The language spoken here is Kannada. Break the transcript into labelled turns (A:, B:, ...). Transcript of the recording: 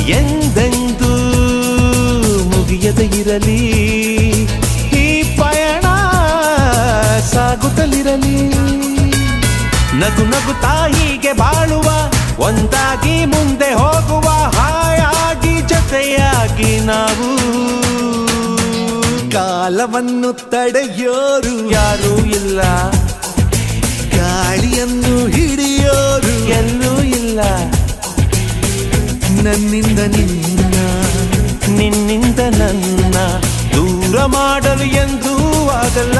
A: ಎಂದೆಂದೂ ಮುಗಿಯದೆ ಇರಲಿ ಈ ಪಯಣ ಸಾಗುತ್ತಲಿರಲಿ. ನಗು ನಗುತ್ತಾ ಹೀಗೆ ಬಾಳುವ, ಒಂದಾಗಿ ಮುಂದೆ ಹೋಗುವ, ಹಾಯಾಗಿ ಜೊತೆಯಾಗಿ ನಾವು.
B: ಕಾಲವನ್ನು ತಡೆಯೋರು
A: ಯಾರೂ ಇಲ್ಲ,
B: ಗಾಳಿಯನ್ನು ಹಿಡಿಯೋರು
A: ಎಲ್ಲೂ ಇಲ್ಲ.
B: ನನ್ನಿಂದ ನಿನ್ನ,
A: ನಿನ್ನಿಂದ ನನ್ನ ದೂರ ಮಾಡಲು ಎಂದೂ ಆಗಲ್ಲ.